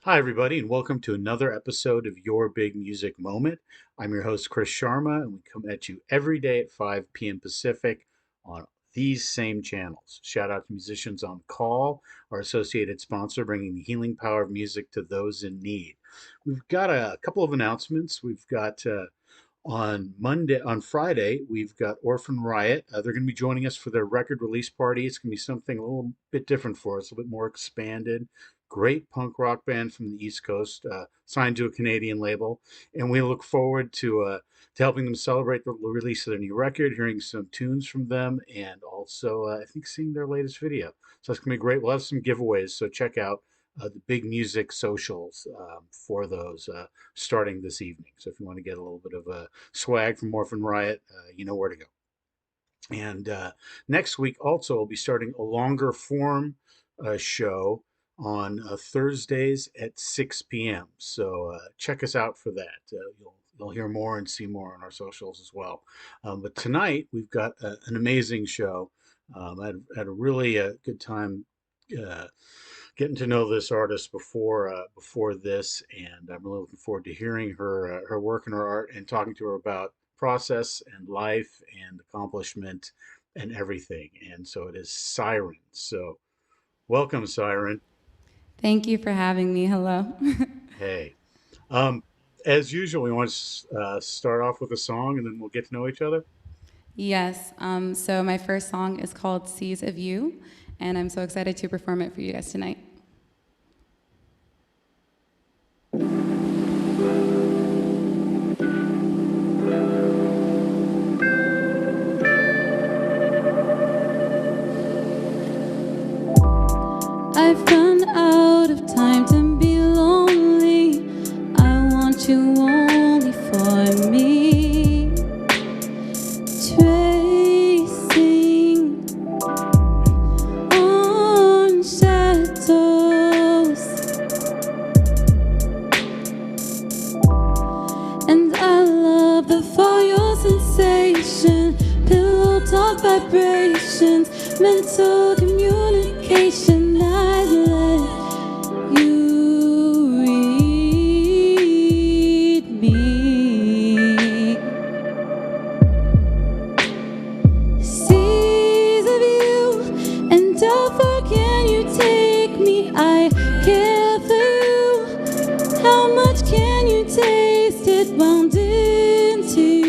Hi, everybody, and welcome to another episode of Your Big Music Moment. I'm your host, Chris Sharma, and we come at you every day at 5 p.m. Pacific on these same channels. Shout out to Musicians on Call, our associated sponsor, bringing the healing power of music to those in need. We've got a couple of announcements. We've got on Friday, we've got Orphan Riot. They're going to be joining us for their record release party. It's going to be something a little bit different for us, a little bit more expanded. Great punk rock band from the East Coast, signed to a Canadian label, and we look forward to helping them celebrate the release of their new record, hearing some tunes from them, and also I think seeing their latest video. So it's going to be great. We'll have some giveaways, so check out the big music socials for those starting this evening. So if you want to get a little bit of swag from Orphan Riot, you know where to go. And next week also, we'll be starting a longer form show on Thursdays at 6 p.m. So check us out for that. You'll hear more and see more on our socials as well. But tonight we've got an amazing show. I had a really good time uh, getting to know this artist before this, and I'm really looking forward to hearing her work and her art, and talking to her about process and life and accomplishment and everything. And so it is Siren. So welcome, Siren. Thank you for having me. Hello. Hey, um, as usual, we want to start off with a song, and then we'll get to know each other. Yes. So my first song is called Seas of You, and I'm so excited to perform it for you guys tonight. I've run out of time to be lonely. I want you only for me. Tracing on shadows, and I love the fire sensation, pillow talk vibrations, mental communication. I let you read me. Seas of you, and how far can you take me? I care for you. How much can you taste it wound into you?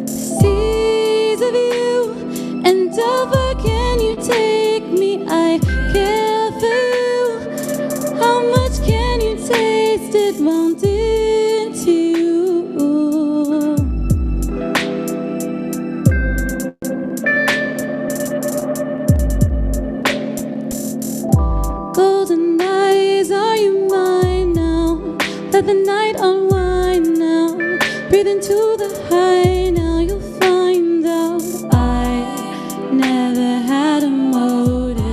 Seas of you, and how far can you take me? I care for you. How much can you taste it wound into you? Golden eyes, are you mine now? Let the night unwind now. Breathe into the high now. You'll find out I never had a motive.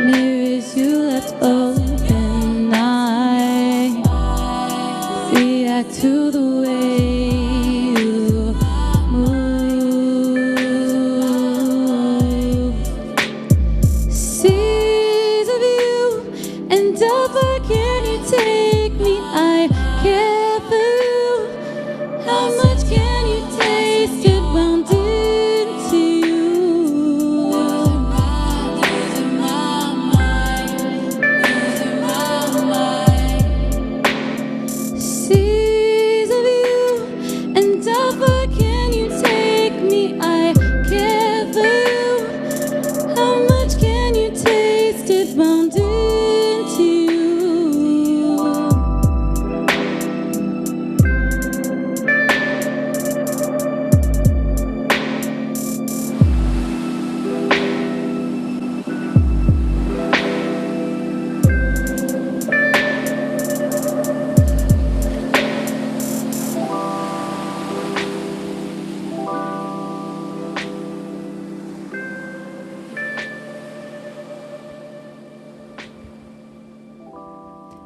Mirrors you left open. I react to the way you move. Seas of you, and how far can you take me? I care for you. How much can you taste it wound into you? Losing my mind. Seas of you, and how far can you take me? I care for you. How much can you taste it wound into you?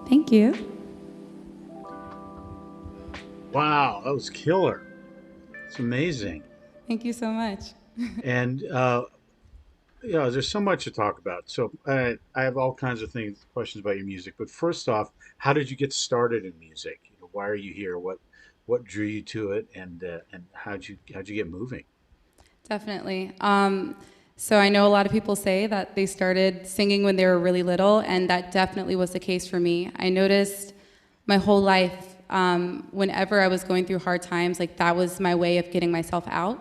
Thank you. Wow, that was killer. It's amazing. Thank you so much. And yeah, there's so much to talk about. So I have all kinds of things, questions about your music. But first off, how did you get started in music? You know, why are you here? What drew you to it, and how'd you get moving? Definitely. So I know a lot of people say that they started singing when they were really little, and that definitely was the case for me. I noticed my whole life, whenever I was going through hard times, like that was my way of getting myself out.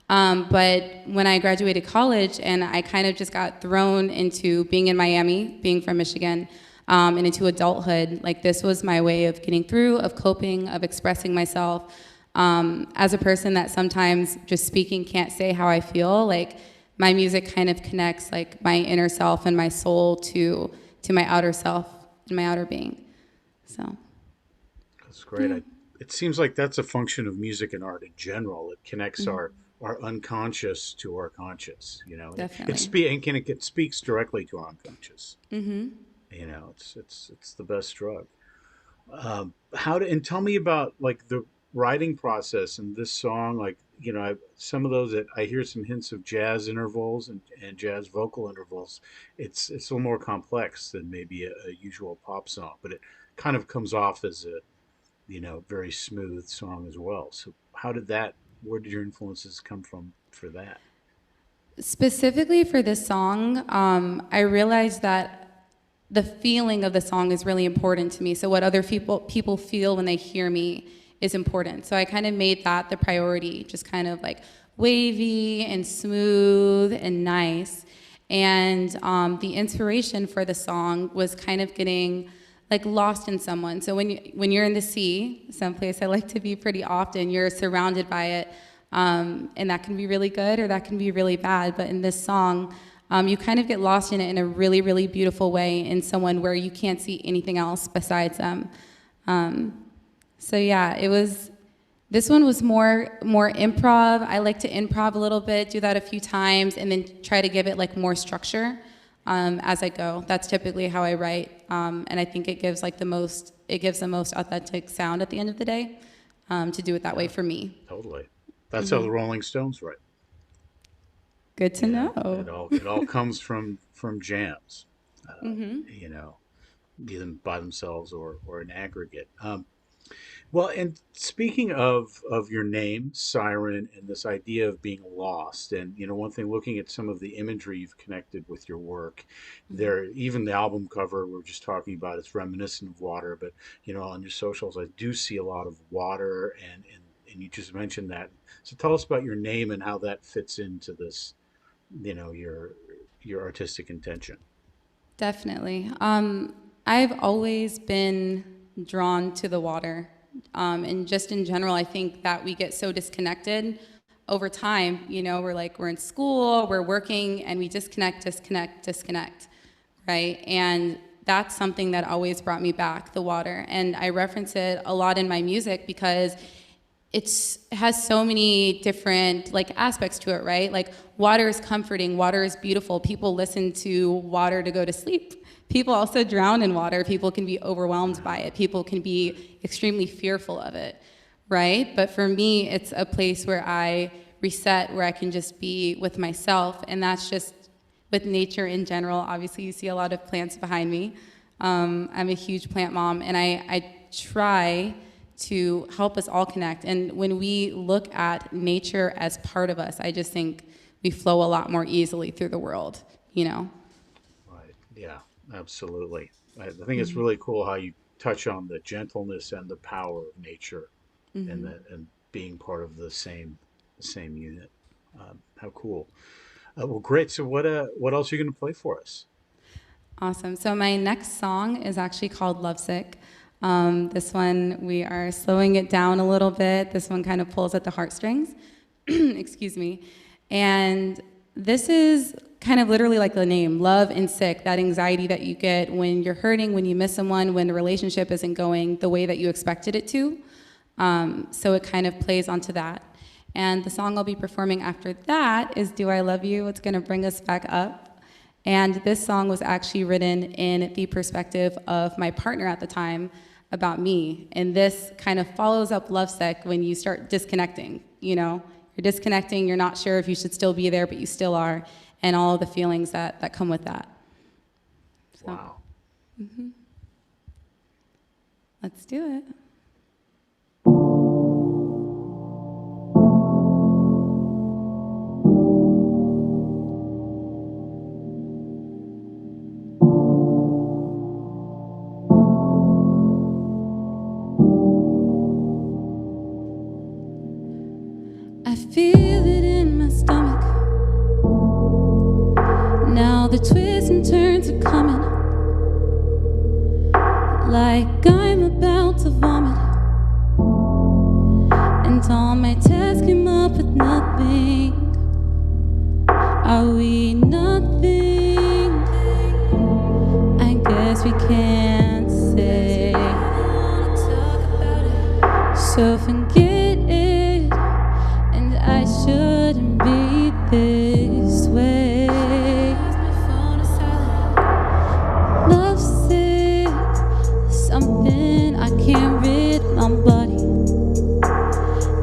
But when I graduated college and I kind of just got thrown into being in Miami, being from Michigan, and into adulthood, like this was my way of getting through, of coping, of expressing myself. As a person that sometimes just speaking can't say how I feel, like my music kind of connects like my inner self and my soul to my outer self and my outer being. So That's great. yeah, It seems like that's a function of music and art in general. It connects hmm, our unconscious to our conscious. You know, definitely. it speaks directly to our unconscious. Hmm. You know, it's the best drug. How to and tell me about like the writing process in this song. Like, you know, some of those that I hear some hints of jazz intervals and jazz vocal intervals. It's a little more complex than maybe a usual pop song, but it kind of comes off as a, you know, very smooth song as well. So how did that? Where did your influences come from for that? Specifically for this song, I realized that the feeling of the song is really important to me. So what other people feel when they hear me is important. So I kind of made that the priority, just kind of like wavy and smooth and nice. And the inspiration for the song was kind of getting like lost in someone. So when you're in the sea, someplace I like to be pretty often, you're surrounded by it, and that can be really good or that can be really bad. But in this song, you kind of get lost in it in a really, really beautiful way in someone where you can't see anything else besides them. So yeah, it was. This one was more improv. I like to improv a little bit, do that a few times, and then try to give it like more structure as I go. That's typically how I write, and I think it gives like the most. It gives the most authentic sound at the end of the day. To do it that way Yeah, for me. totally. That's how the Rolling Stones write. Good to You know, know. it all comes from jams. You know, either by themselves or in aggregate. Well, and speaking of your name, Siren, and this idea of being lost, and you know, one thing looking at some of the imagery you've connected with your work, there, even the album cover we were just talking about, it's reminiscent of water. But you know, on your socials, I do see a lot of water, and you just mentioned that. So tell us about your name and how that fits into this, you know, your artistic intention. Definitely. I've always been drawn to the water. And just in general, I think that we get so disconnected over time. You know, we're in school, we're working, and we disconnect, right? And that's something that always brought me back, the water. And I reference it a lot in my music because it has so many different like aspects to it, right? Like water is comforting, water is beautiful. People listen to water to go to sleep. People also drown in water. People can be overwhelmed by it. People can be extremely fearful of it, right? But for me, it's a place where I reset, where I can just be with myself, and that's just with nature in general. Obviously, you see a lot of plants behind me. I'm a huge plant mom, and I try to help us all connect. And when we look at nature as part of us, I just think we flow a lot more easily through the world, you know? Right. Yeah, absolutely. I think it's really cool how you touch on the gentleness and the power of nature and being part of the same unit. How cool. Well, great. So what else are you going to play for us? Awesome. So my next song is actually called Lovesick. This one, we are slowing it down a little bit. This one kind of pulls at the heartstrings. Excuse me. And this is kind of literally like the name, love and sick, that anxiety that you get when you're hurting, when you miss someone, when the relationship isn't going the way that you expected it to. So it kind of plays onto that. And the song I'll be performing after that is Do I Love You? It's going to bring us back up. And this song was actually written in the perspective of my partner at the time about me. And this kind of follows up Lovesick when you start disconnecting. you're disconnecting, you're not sure if you should still be there, but you still are, and all of the feelings that come with that. So, wow. Let's do it. I feel it in my stomach. Now the twists and turns are coming, like I'm about to vomit. And all my tests came up with nothing. Are we nothing? I guess we can't say. So forget it, and I shouldn't be this way. Lovesick, something I can't rid my body,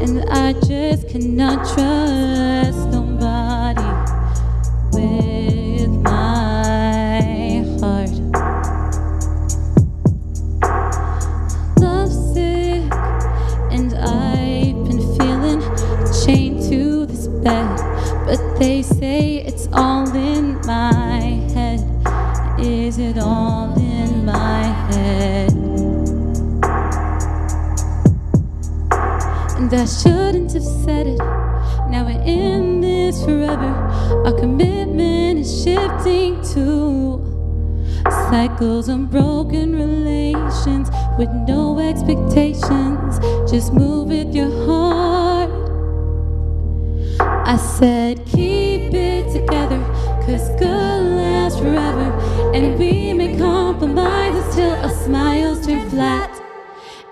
and I just cannot trust nobody with my heart. Lovesick, and I've been feeling chained to this bed, but they say it's all in my head. Is it all in my head? And I shouldn't have said it. Now we're in this forever. Our commitment is shifting to cycles of broken relations with no expectations. Just move with your heart. I said keep it together, 'cause good lasts forever. And we make compromises till our smiles turn flat,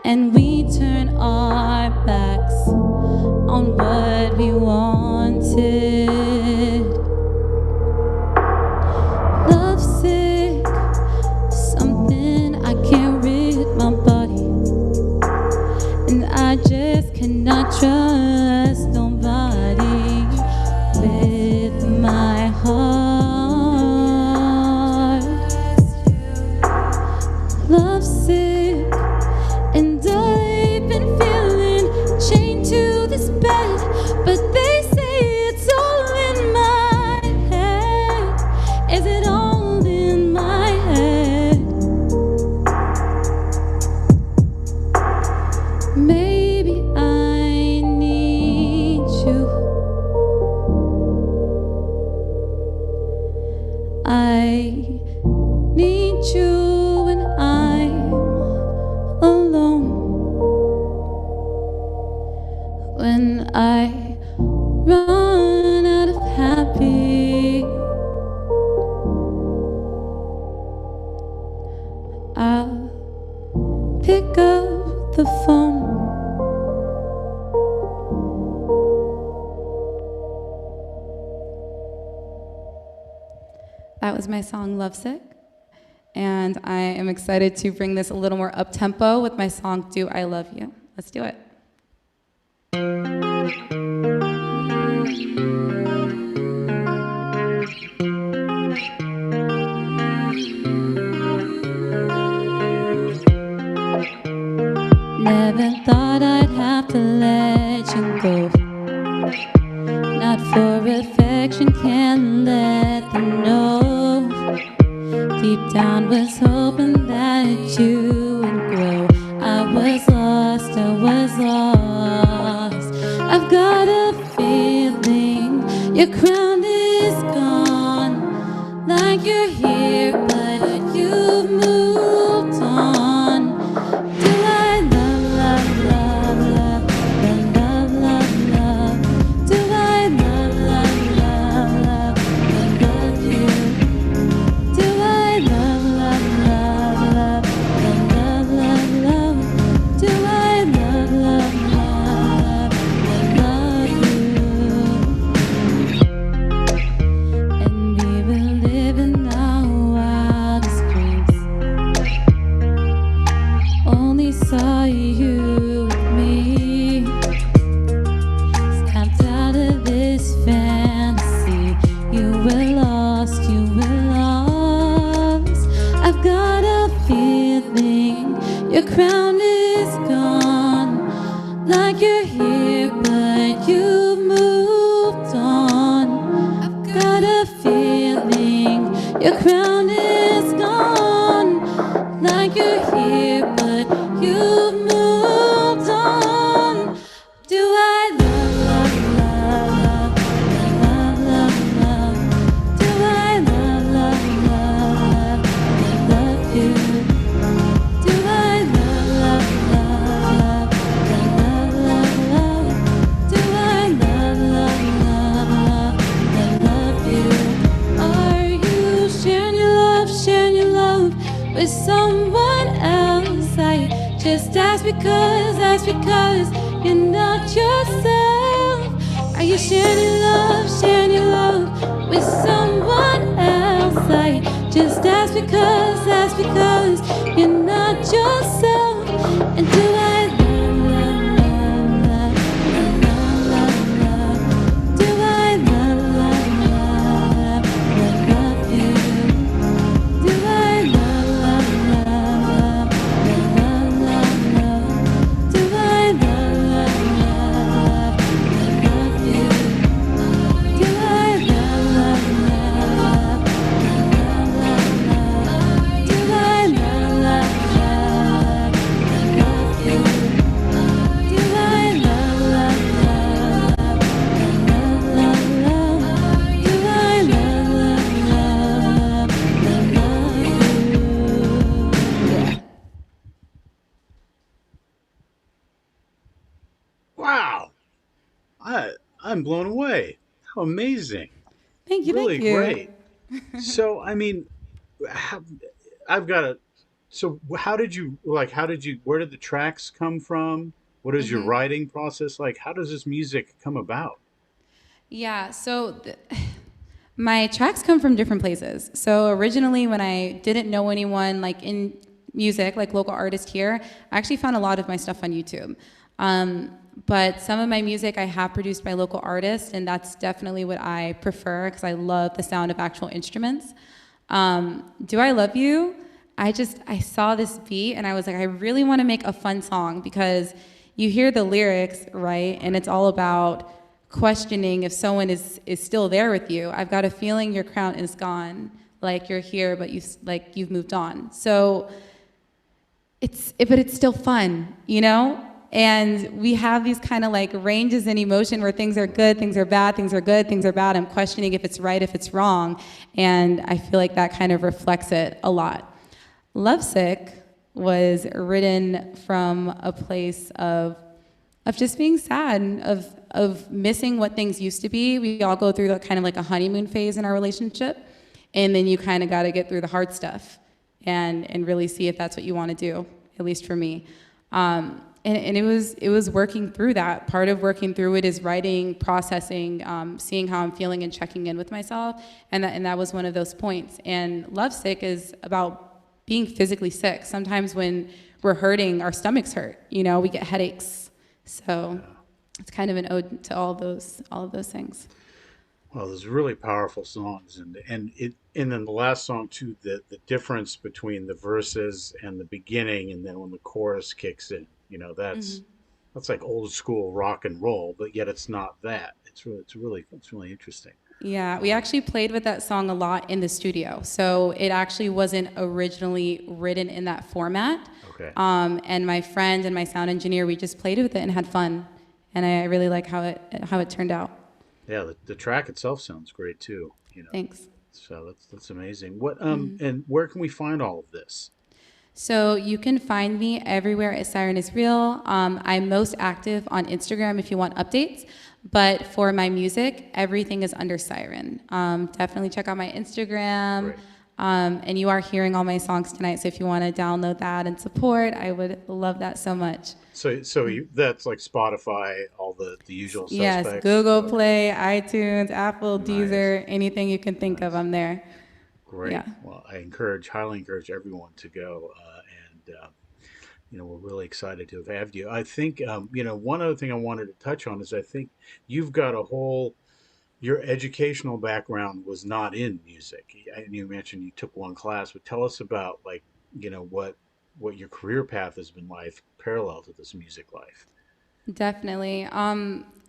and we turn our backs on what we wanted. Lovesick, something I can't rid my body, and I just cannot trust nobody with my heart. Lovesick, and I've been feeling chained to this bed, but they say it's all in my head. Is it all in my head? Maybe I need you. I need you when I'm alone, when I run out of happy. I'll pick up the phone. That was my song Lovesick, and I am excited to bring this a little more up-tempo with my song Do I Love You. Let's do it. Never thought I'd have to let you go. Not for affection, can't let them know. Deep down was hoping that you would grow. I was lost, I was lost. I've got a feeling your crown is gone, like you're here but you've moved on. Do I love, love, love, love, love, love, love? Do I love, love, love, love, love you? Do I love, love, love, love, love, love, love? Do I love, love, love, love, love you? Your crown is gone. Like you're here, but you've moved on. I've got a feeling your crown is gone. Like you're here, but you've moved on. Do I love, love, love, love, love, love? Do I love, love, love, love, love you? Do I love, love, love, love, love, love? Do I love, love, love, love you? Are you sharing your love with someone else? I just ask because you're not yourself. Are you sharing your love with someone else? I just ask because you're not yourself. And do I love, love, love, love, love, love? Do I love, love, love, love you? Do I love, love, love, love, love, love? Do I love, love, love, love you? Do I love, love, love, love, love? Do I love, love, love you? Do I love, love, love, love, love? Do I love, love, love, love you? Wow. I I'm blown away. How amazing. Thank you, Really thank you. great. So, I mean, how, I've got to. So, how did you like? How did you? Where did the tracks come from? What is your writing process like? How does this music come about? Yeah, so my tracks come from different places. So originally, when I didn't know anyone like in music, like local artists here, I actually found a lot of my stuff on YouTube. But some of my music I have produced by local artists, and that's definitely what I prefer because I love the sound of actual instruments. Do I Love You? I saw this beat and I was like, I really want to make a fun song because you hear the lyrics, right? And it's all about questioning if someone is still there with you. I've got a feeling your crown is gone, like you're here, but you've moved on. So but it's still fun, you know? And we have these kind of like ranges in emotion where things are good, things are bad, things are good, things are bad. I'm questioning if it's right, if it's wrong. And I feel like that kind of reflects it a lot. Lovesick was written from a place of just being sad, of missing what things used to be. We all go through kind of like a honeymoon phase in our relationship, and then you kind of got to get through the hard stuff and really see if that's what you want to do. At least for me, and it was working through that. Part of working through it is writing, processing, seeing how I'm feeling, and checking in with myself. And that was one of those points. And Lovesick is about being physically sick. Sometimes when we're hurting, our stomachs hurt. You know, we get headaches. So it's kind of an ode to all of those things. Well, those really powerful songs, and then the last song too. The difference between the verses and the beginning, and then when the chorus kicks in. That's like old school rock and roll, but yet it's not that. It's really interesting. Yeah, we Um, actually played with that song a lot in the studio. So it actually wasn't originally written in that format. okay. And my friend and my sound engineer, we just played with it and had fun. And I really like how it turned out. Yeah, the track itself sounds great too. Thanks. So that's amazing. What and where can we find all of this? So you can find me everywhere at Siren is Real. I'm most active on Instagram if you want updates. But for my music, everything is under Siren. Definitely check out my Instagram. Great. And you are hearing all my songs tonight, so if you want to download that and support, I would love that so much. That's like Spotify, all the usual Yes, suspects. Google Okay. Play, iTunes, Apple, Nice. Deezer, anything you can think of, Nice. I'm there. Great. Yeah. Well, highly encourage everyone to go. And we're really excited to have had you. I think, one other thing I wanted to touch on is I think you've got your educational background was not in music. And you mentioned you took one class, but tell us about like, what what your career path has been like parallel to this music life. Definitely.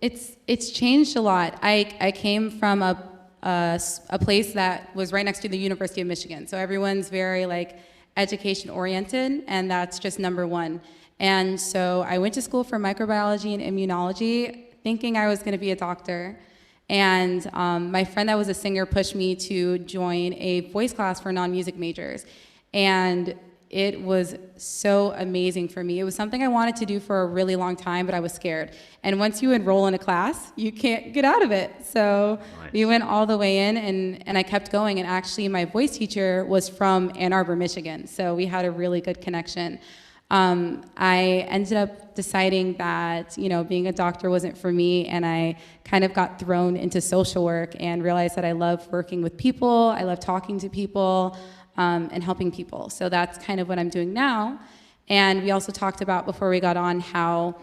It's changed a lot. I came from a place that was right next to the University of Michigan, so everyone's very like education oriented, and that's just number one. And so I went to school for microbiology and immunology, thinking I was going to be a doctor. And my friend that was a singer pushed me to join a voice class for non-music majors. And it was so amazing for me. It was something I wanted to do for a really long time, but I was scared. And once you enroll in a class, you can't get out of it. So we Nice. went all the way in, and I kept going. And actually, my voice teacher was from Ann Arbor, Michigan. So we had a really good connection. I ended up deciding that, you know, being a doctor wasn't for me, and I kind of got thrown into social work and realized that I love working with people, I love talking to people, and helping people. So that's kind of what I'm doing now. And we also talked about before we got on how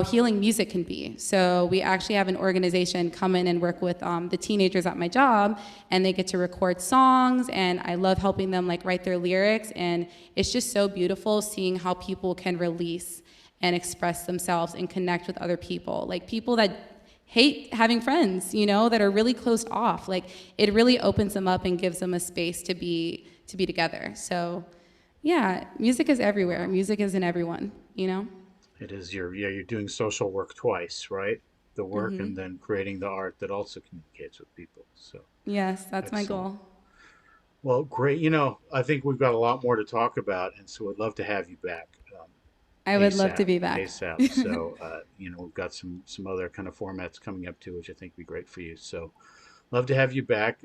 healing music can be. So we actually have an organization come in and work with the teenagers at my job, and they get to record songs, and I love helping them like write their lyrics, and it's just so beautiful seeing how people can release and express themselves and connect with other people, like people that hate having friends, you know, that are really closed off. Like it really opens them up and gives them a space to be together. So yeah, music is everywhere. Music is in everyone, you know? It is your, yeah, you're doing social work twice, right? The work and then creating the art that also communicates with people. So Yes, that's my excellent. goal. Well, great. I think we've got a lot more to talk about, and so I'd love to have you back I would love to ASAP. be back. ASAP. So we've got some other kind of formats coming up too, which I think would be great for you. So love to have you back.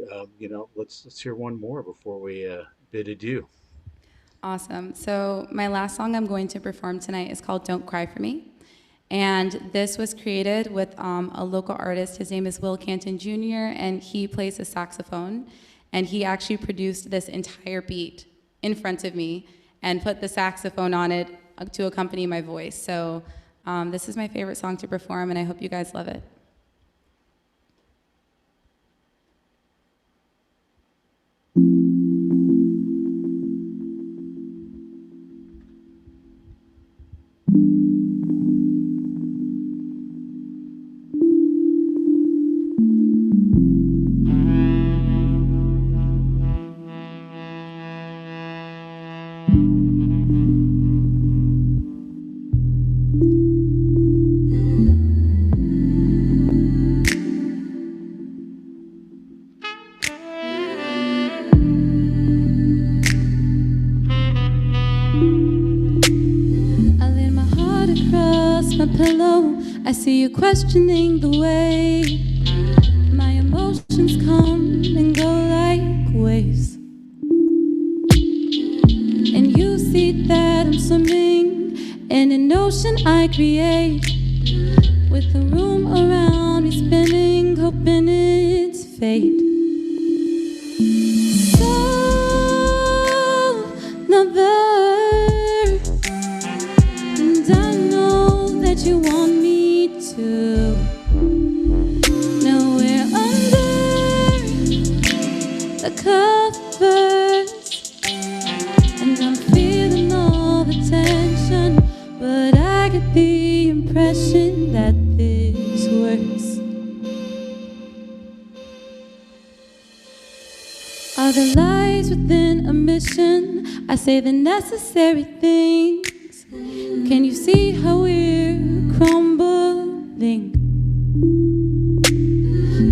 Let's hear one more before we bid adieu. Awesome. So my last song I'm going to perform tonight is called Don't Cry For Me. And this was created with a local artist. His name is Will Canton Jr., and he plays the saxophone. And he actually produced this entire beat in front of me and put the saxophone on it to accompany my voice. So this is my favorite song to perform, and I hope you guys love it. I laid my heart across my pillow. I see you questioning the way my emotions come and go like waves. And you see that I'm swimming in an ocean I create, with the room around me spinning, hoping it's fate. So, never. And I know that you want me to. Now we're under the covers, and I'm feeling all the tension, but I get the impression that this works. Are there lies within a mission? I say the necessary things. Can you see how we're crumbling?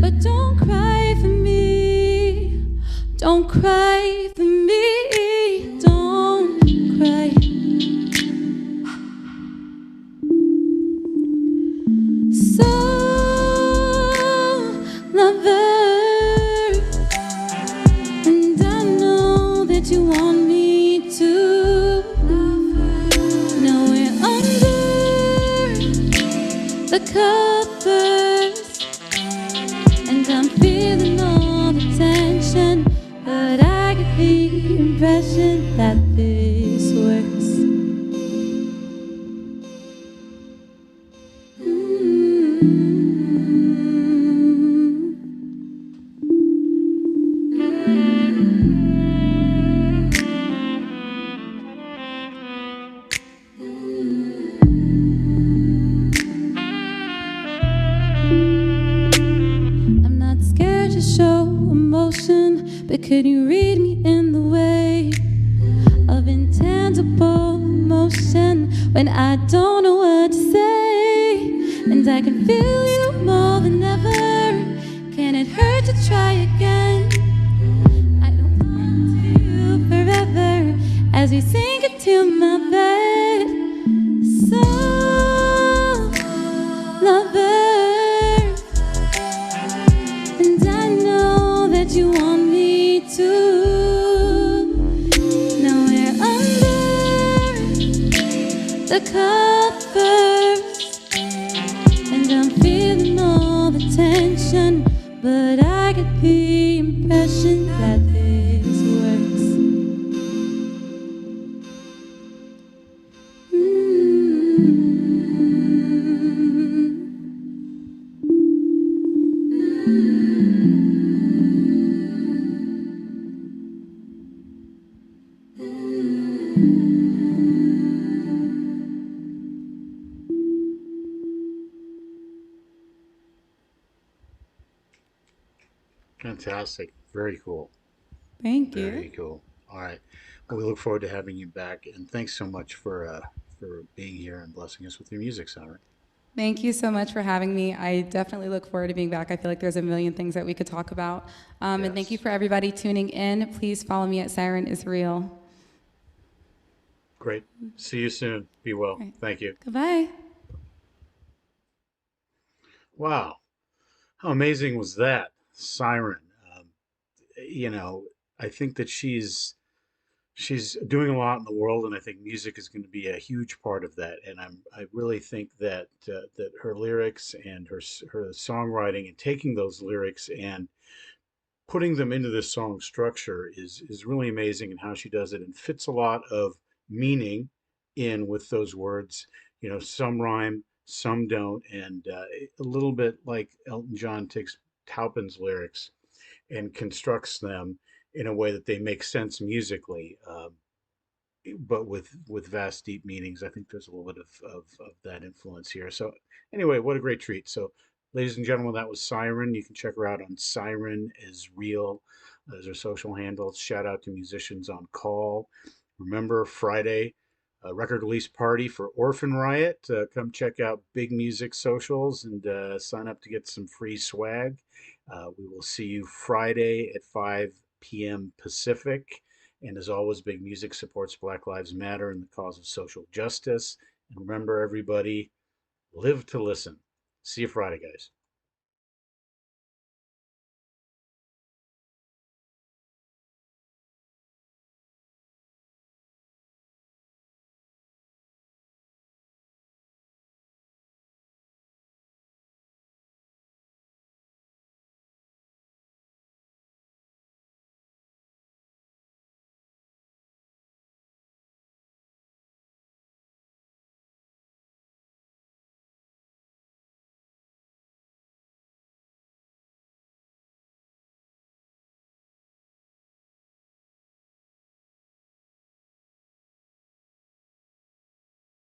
But don't cry for me. Don't cry for me. Don't cry. So, lover, and I know that you want me to. Now we're under the covers, and I'm feeling all the tension, but I get the impression that this works. Could you read me in the way of intangible emotion when I don't know what to say? And I can feel you more than ever. Can it hurt to try again? I don't want to you forever as we sink into my bed. So, lover, and I know that you want me to. Now we're under the covers, and I'm feeling all the tension, but I get the impression that this works. Fantastic. Very cool. Thank you. Very cool. All right. Well, we look forward to having you back, and thanks so much for being here and blessing us with your music, Siren. Thank you so much for having me. I definitely look forward to being back. I feel like there's a million things that we could talk about. And thank you Yes. for everybody tuning in. Please follow me at Siren is Real. Great. See you soon. Be well. All right. Thank you. Goodbye. Wow. How amazing was that? Siren. You know, I think that she's doing a lot in the world, and I think music is going to be a huge part of that. And I really think that that her lyrics and her songwriting and taking those lyrics and putting them into this song structure is really amazing, and how she does it and fits a lot of meaning in with those words. You know, some rhyme, some don't, and a little bit like Elton John takes Taupin's lyrics and constructs them in a way that they make sense musically. But with vast deep meanings. I think there's a little bit of that influence here. So anyway, what a great treat. So ladies and gentlemen, that was Siren. You can check her out on Siren is Real as her social handles. Shout out to Musicians on Call. Remember Friday, record release party for Orphan Riot. Come check out Big Music socials and sign up to get some free swag. We will see you Friday at 5 p.m. Pacific. And as always, Big Music supports Black Lives Matter and the cause of social justice. And remember, everybody, live to listen. See you Friday, guys.